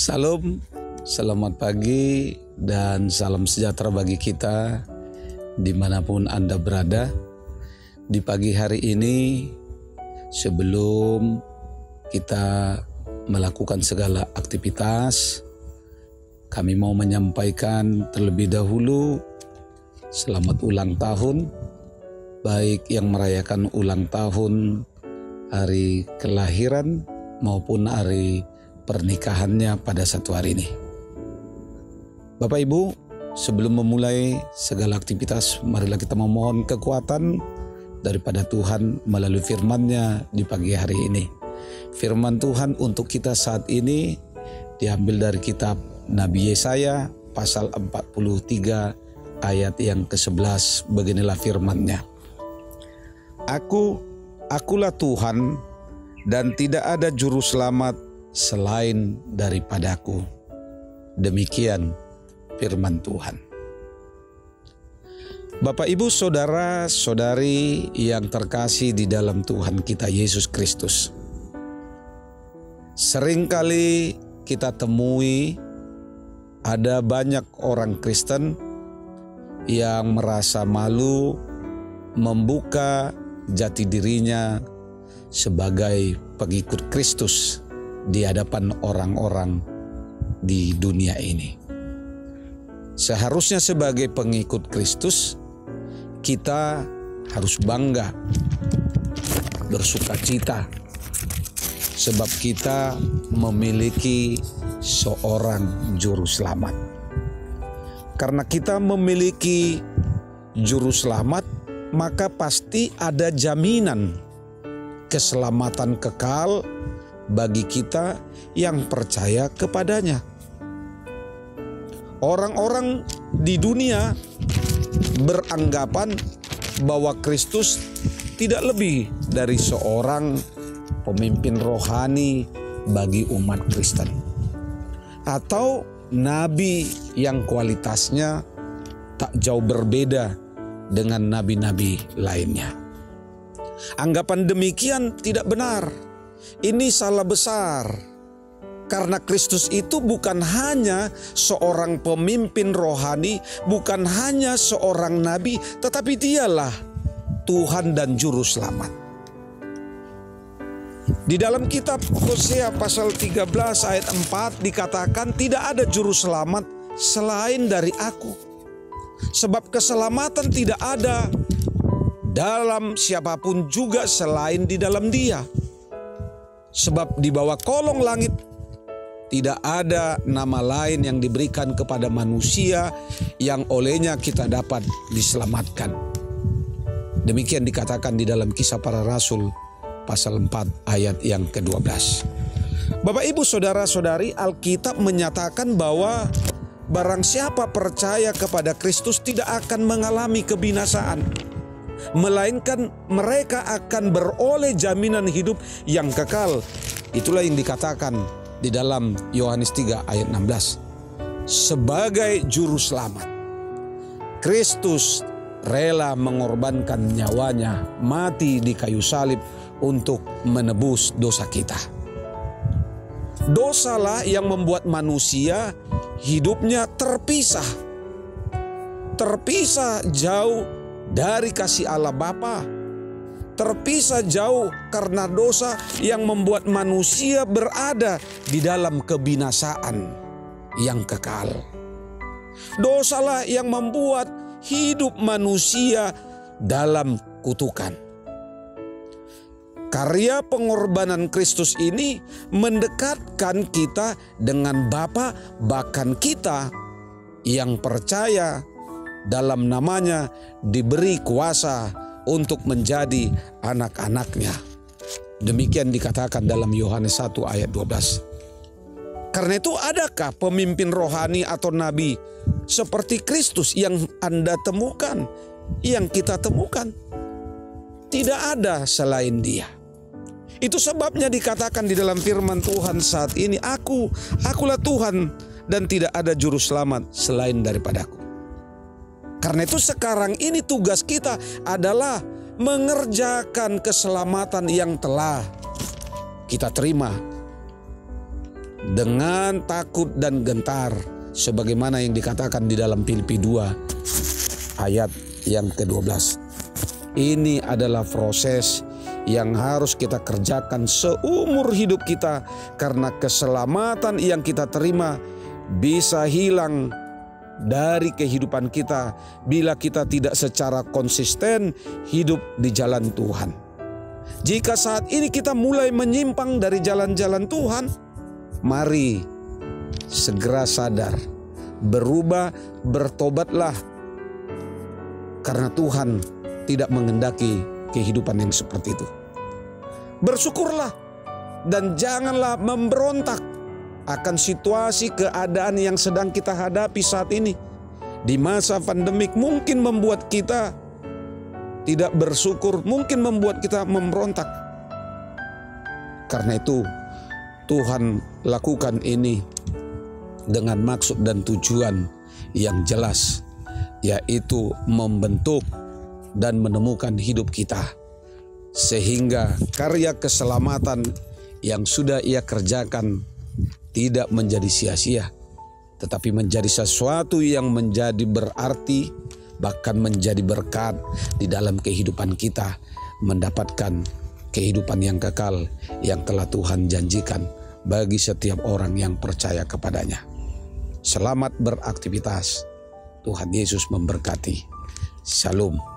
Salam, selamat pagi dan salam sejahtera bagi kita dimanapun Anda berada. Di pagi hari ini, sebelum kita melakukan segala aktivitas, kami mau menyampaikan terlebih dahulu selamat ulang tahun, baik yang merayakan ulang tahun hari kelahiran maupun hari pernikahannya pada satu hari ini. Bapak Ibu, sebelum memulai segala aktivitas, marilah kita memohon kekuatan daripada Tuhan melalui firman-Nya di pagi hari ini. Firman Tuhan untuk kita saat ini diambil dari kitab Nabi Yesaya pasal 43 ayat yang ke-11. Beginilah firman-Nya. Akulah Tuhan dan tidak ada juru selamat selain daripadaku. Demikian firman Tuhan. Bapak, Ibu, saudara, saudari yang terkasih di dalam Tuhan kita Yesus Kristus. Seringkali kita temui ada banyak orang Kristen yang merasa malu membuka jati dirinya sebagai pengikut Kristus di hadapan orang-orang di dunia ini. Seharusnya sebagai pengikut Kristus, kita harus bangga, bersukacita, sebab kita memiliki seorang juru selamat. Karena kita memiliki juru selamat, maka pasti ada jaminan keselamatan kekal bagi kita yang percaya kepadanya. Orang-orang di dunia beranggapan bahwa Kristus tidak lebih dari seorang pemimpin rohani bagi umat Kristen, atau nabi yang kualitasnya tak jauh berbeda dengan nabi-nabi lainnya. Anggapan demikian tidak benar. Ini salah besar. Karena Kristus itu bukan hanya seorang pemimpin rohani, bukan hanya seorang nabi, tetapi Dialah Tuhan dan Juru Selamat. Di dalam kitab Hosea pasal 13 ayat 4 dikatakan tidak ada juru selamat selain dari aku. Sebab keselamatan tidak ada dalam siapapun juga selain di dalam Dia. Sebab di bawah kolong langit tidak ada nama lain yang diberikan kepada manusia yang olehnya kita dapat diselamatkan. Demikian dikatakan di dalam Kisah Para Rasul pasal 4 ayat yang ke-12. Bapak, Ibu, saudara-saudari, Alkitab menyatakan bahwa barang siapa percaya kepada Kristus tidak akan mengalami kebinasaan, melainkan mereka akan beroleh jaminan hidup yang kekal. Itulah yang dikatakan di dalam Yohanes 3 ayat 16. Sebagai juru selamat, Kristus rela mengorbankan nyawanya, mati di kayu salib untuk menebus dosa kita. Dosalah yang membuat manusia hidupnya terpisah jauh dari kasih Allah Bapa, terpisah jauh karena dosa yang membuat manusia berada di dalam kebinasaan yang kekal. Dosalah yang membuat hidup manusia dalam kutukan. Karya pengorbanan Kristus ini mendekatkan kita dengan Bapa, bahkan kita yang percaya dalam namanya diberi kuasa untuk menjadi anak-anaknya. Demikian dikatakan dalam Yohanes 1 ayat 12. Karena itu adakah pemimpin rohani atau nabi seperti Kristus yang Anda temukan, yang kita temukan? Tidak ada selain Dia. Itu sebabnya dikatakan di dalam firman Tuhan saat ini, akulah Tuhan dan tidak ada juru selamat selain daripadaku. Karena itu sekarang ini tugas kita adalah mengerjakan keselamatan yang telah kita terima dengan takut dan gentar, sebagaimana yang dikatakan di dalam Filipi 2 ayat yang ke-12. Ini adalah proses yang harus kita kerjakan seumur hidup kita, karena keselamatan yang kita terima bisa hilang dari kehidupan kita bila kita tidak secara konsisten hidup di jalan Tuhan. Jika saat ini kita mulai menyimpang dari jalan-jalan Tuhan, mari segera sadar, berubah, bertobatlah, karena Tuhan tidak menghendaki kehidupan yang seperti itu. Bersyukurlah dan janganlah memberontak akan situasi keadaan yang sedang kita hadapi saat ini. Di masa pandemik mungkin membuat kita tidak bersyukur, mungkin membuat kita memberontak. Karena itu Tuhan lakukan ini dengan maksud dan tujuan yang jelas, yaitu membentuk dan menemukan hidup kita, sehingga karya keselamatan yang sudah Ia kerjakan tidak menjadi sia-sia, tetapi menjadi sesuatu yang menjadi berarti, bahkan menjadi berkat di dalam kehidupan kita, mendapatkan kehidupan yang kekal yang telah Tuhan janjikan bagi setiap orang yang percaya kepadanya. Selamat beraktivitas. Tuhan Yesus memberkati. Shalom.